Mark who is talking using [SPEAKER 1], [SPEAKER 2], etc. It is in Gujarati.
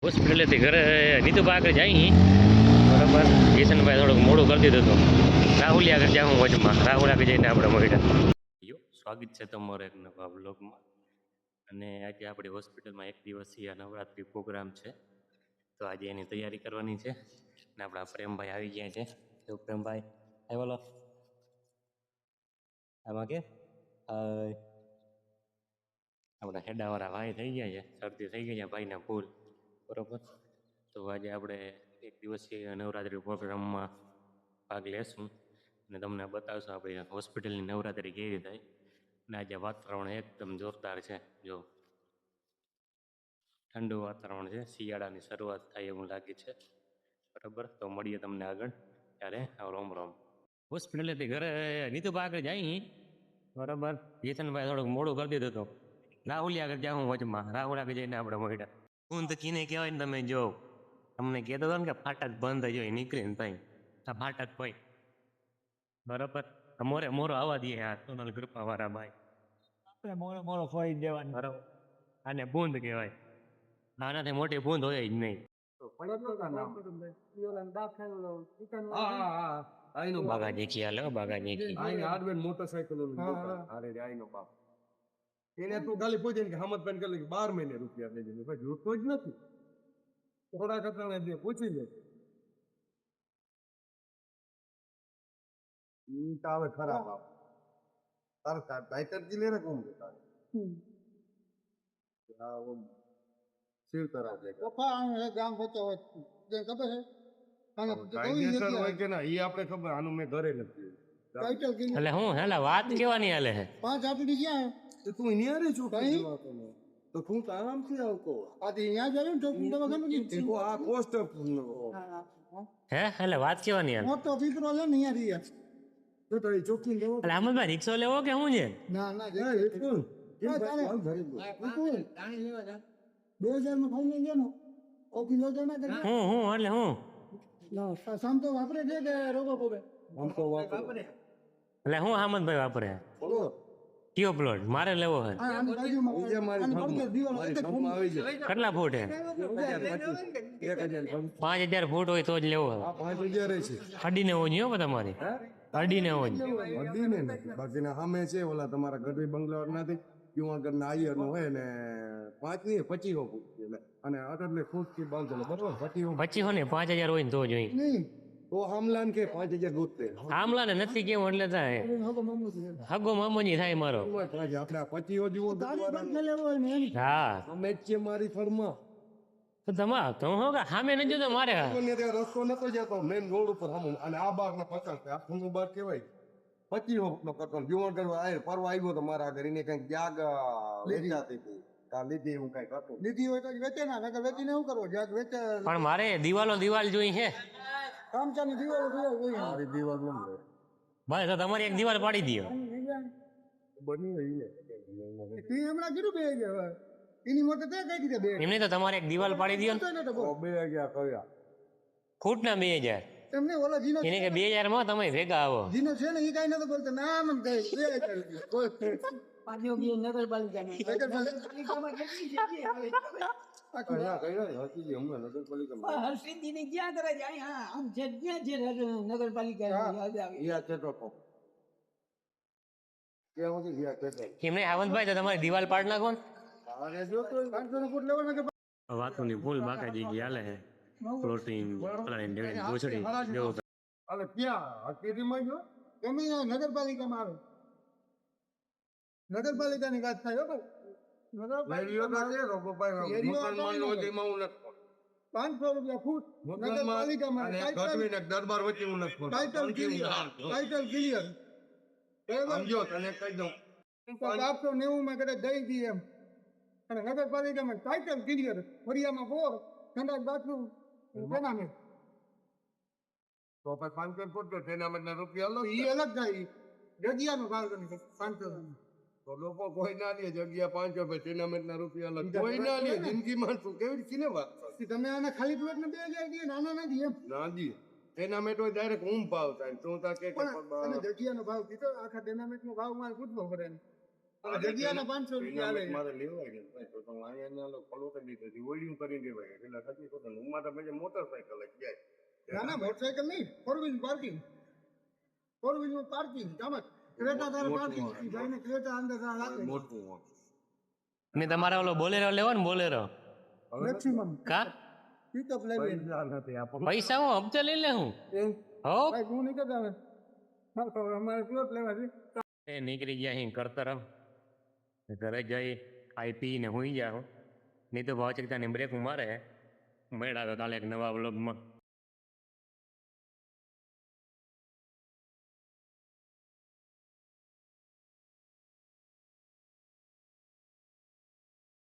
[SPEAKER 1] હોસ્પિટલેથી ઘરે નીતુભા આગળ જઈ બરાબર. કિશનભાઈ થોડુંક મોડું કરી દીધું હતું. રાહુલ આગળ જાઉં વચમાં, રાહુલ આગળ જઈને આપણે મળ્યા. સ્વાગત છે તમારો એક નવા બ્લોગમાં. અને આજે આપણી હોસ્પિટલમાં એક દિવસીય નવરાત્રિ પ્રોગ્રામ છે, તો આજે એની તૈયારી કરવાની છે. અને આપણા પ્રેમભાઈ આવી ગયા છે. તો પ્રેમભાઈ હાય બોલો. આમાં કે આપણા હેડાવાળા ભાઈ થઈ ગયા છે, શરદી થઈ ગઈ છે ભાઈના ફૂલ બરોબર. તો આજે આપણે એક દિવસીય નવરાત્રિ પ્રોગ્રામમાં ભાગ લેશું અને તમને બતાવશું આપણી હોસ્પિટલની નવરાત્રિ કેવી થાય. અને આજે વાતાવરણ એકદમ જોરદાર છે. જો ઠંડુ વાતાવરણ છે, શિયાળાની શરૂઆત થાય એવું લાગે છે બરાબર. તો મળીએ તમને આગળ ત્યારે. રોમ રોમ. હોસ્પિટલેથી ઘરે નીતુભા આગળ જઈ બરાબર. કિશનભાઈ થોડુંક મોડું કરી દીધું હતું. રાહુલ આગળ જાઉં વચમાં, રાહુલ આગળ જઈને આપણે મળ્યા. હું તો કીને કહેવાય ને, તમે જો તમને કહેતો હતો ને કે ફાટક બંધ થઈ જાય નીકળીને ભાઈ આ ફાટક ભાઈ બરાબર. મોરે મોરો આવવા દઈએ આ સોનલ ગ્રુપા વાળા ભાઈ, આપણે મોરો મોરો ફોઈ દેવાનું બરાબર. આને બૂંદ કહેવાય, આનાથી મોટી બૂંદ હોય જ નહીં. બાગા દેખી હાલો, બાગા દેખી
[SPEAKER 2] મોટરસાયકલ એને તું ગાલી પૂછે કે હમત પેન કરી 12 મહિને રૂપિયા દે છે ભાઈ, જોતો જ નથી. થોડા કટાણે દે પૂછી લે. ઈ તો આવે ખરાબ આપ તાર બાઈકરજી લે ને કોમ દે તાર આ ઓમ શિવ તરફ લે પપ્પા આ ગામ બચાવ તે ખબર છે આને કાયદેસર હોય કે ના ઈ આપણે ખબર. આનું મેં ઘરે નથી ટાઇટલ કે
[SPEAKER 1] એટલે હું હેલા વાત કેવાની હાલે છે.
[SPEAKER 2] 5 આપડી ગયા તો તું અહીંયા રે છો કઈ તો તું આરામથી આવતો આથી અહીંયા જાય તો તું દવાખાનું કે તો આ કોસ્ટ
[SPEAKER 1] હે એટલે વાત કેવાની હાલે.
[SPEAKER 2] મોટો પીપરો લે ને અહીંયા રીયા તો તો ચોખ્ખી લેવો.
[SPEAKER 1] એટલે આમદભાઈ રિક્ષો લેવો કે શું છે?
[SPEAKER 2] ના ના એકું એ તારે ઘરે પાણી લેવા જા 2000 માં ફોન લઈ ગયો ઓફિસ લો તો ના કરે
[SPEAKER 1] હું એટલે હું
[SPEAKER 2] નો સામ તો વાપરે છે કે રોગો પોવે આમ તો વાપરે
[SPEAKER 1] એટલે હું હામદભાઈ વાપરે
[SPEAKER 2] બોલો
[SPEAKER 1] કયો પ્લોટ મારે લેવો છે? કેટલા ફૂટ હે? 5000 ફૂટ હોય તો જ લેવો છે.
[SPEAKER 2] 5000 છે
[SPEAKER 1] અડીને હોવો જોઈએ તમારી, અડીને હોવો જોઈએ.
[SPEAKER 2] અડીને નથી બાકીના સામે છે ઓલા તમારા ગઢવી બંગલા નથી ક્યું આગળ ના આયર નો હોય ને 5 ની 25 ફૂટ એટલે અને આટલે ફૂટ થી બાંધેલો બરોબર
[SPEAKER 1] 25 ને 5000 હોય ને તો જોઈએ
[SPEAKER 2] નહીં તો આમલાન કે 5000 ગોતે
[SPEAKER 1] આમલા ને નથી કેવું એટલે થાય હગો મામોજી થાય મારો.
[SPEAKER 2] આપણે 25 જેવો
[SPEAKER 1] હા
[SPEAKER 2] અમે છે મારી ફર્મા
[SPEAKER 1] તો તમા તો હું કે સામે ન જોતો મારે
[SPEAKER 2] રસ્તો નતો જતો મેન રોડ ઉપર સામે અને આ બાગ ના 50 આખું બાગ કહેવાય 25 નો કરતો જીવન કરવા આય પરવા આવ્યો તો મારા ઘર એને કઈક જાગ વેચાતી હતી કા લીધી હું કઈ કરતો લીધી હોય તો વેચે ના નકર વેચીને શું કરવો જાગ વેચે.
[SPEAKER 1] પણ મારે દિવાલ જોઈ છે
[SPEAKER 2] કામચાની દીવાલ જોઈ મારી દીવાલ ન મળે
[SPEAKER 1] ભાઈ. તો તમારી એક દિવાલ પાડી દયો
[SPEAKER 2] બની રહી ને તી હમણાં કીધું બે ગયા એની મોટે તે કઈ દીધે બે
[SPEAKER 1] એમને તો તમારે એક દિવાલ પાડી દયો ને
[SPEAKER 2] બે ગયા કયા
[SPEAKER 1] ફૂટના 2000
[SPEAKER 2] એમને ઓલા જીનો
[SPEAKER 1] એને કે 2000 માં તમે ભેગા આવો.
[SPEAKER 2] જીનો છે ને ઈ કઈ નતો બોલતો ના મન કઈ પાછો બી નગરપાલિકા નગરપાલિકામાં કેટલી જગ્યાએ આવે કયા હકીજી હમણાં નગરપાલિકામાં હર્ષિદી ને ક્યાં કરે જાય હા આમ જગ્યા છે નગરપાલિકા યાદ આવે યાદ છે તો ક્યાં હોતી ગયા કે
[SPEAKER 1] એમને આવંતભાઈ તો તમારી દિવાલ પાડ નાખો ને.
[SPEAKER 2] અરે જો તો 500 ફૂટ લેવાના કે
[SPEAKER 1] વાતોની ભૂલ બાકાજી ગઈ હાલે છે. પ્રોટીન પ્લાન દેવી ગોછડી દેવો
[SPEAKER 2] અરે ક્યાં હકીકીમાં જો કેમી નગરપાલિકામાં આવે નગરપાલિકાની વાત થાય હો ભાઈ નગરપાલિકા 500 રૂપિયા ફૂટ નગરપાલિકામાં દરબાર વચ્ચે હું નથી ટાઇટલ ક્લિયર સમજો તને કહી દઉં 590 માં કદાચ દઈ દી એમ અને નગરપાલિકામાં ટાઇટલ ક્લિયર ફરિયામાં બોર ઠંડા બાથરૂમ ટેનામેન્ટ તો પછી 500 ફૂટ તો ટેનામેન્ટ ના રૂપિયા લો ઈ અલગ થાય જગ્યાનો ભાવ કરી 500 તો લોકો કોઈ ના લે જગ્યા 500 પછી ટેનામેન્ટ ના રૂપિયા અલગ કોઈ ના લે જિંદગીમાં શું કેવી રીતે વાત તમે આના ખાલી પ્લોટ ને 2000 દે નાના ના દી એમ ના દી ટેનામેન્ટ હોય ડાયરેક્ટ ઊમ ભાવ થાય તો તા કે અને જગ્યાનો ભાવ કીધો આખા ટેનામેન્ટ નો ભાવ મારે પૂછવો પડે અને જગ્યાના 500 રૂપિયા આવે મારે લેવા ગયા ભાઈ તો ના ના મોટરસાઇકલ નહીં, four wheel parking, four wheel નું પાર્કિંગ જામત ક્રેટા તારે પાર્કિંગ જઈને ક્રેટા અંદર રાખે
[SPEAKER 1] ને તમારે ઓલો બોલેરો લેવો ને બોલેરો
[SPEAKER 2] મેક્સિમમ
[SPEAKER 1] કા
[SPEAKER 2] પિકઅપ લઈ
[SPEAKER 1] પૈસા હું હપ્તે લઈ લે હું હો
[SPEAKER 2] ભાઈ હું નહીં કરતા અમારે પ્લોટ લેવા છે
[SPEAKER 1] એ નીકળી ગયા અહીં કરતરમ ઘરે જઈ ખાઈ પીને હુઈ જાઓ નહીં તો ભાવ ચકતાની બ્રેક મારે મેળા તો કાલે એક નવા વ્લોગમાં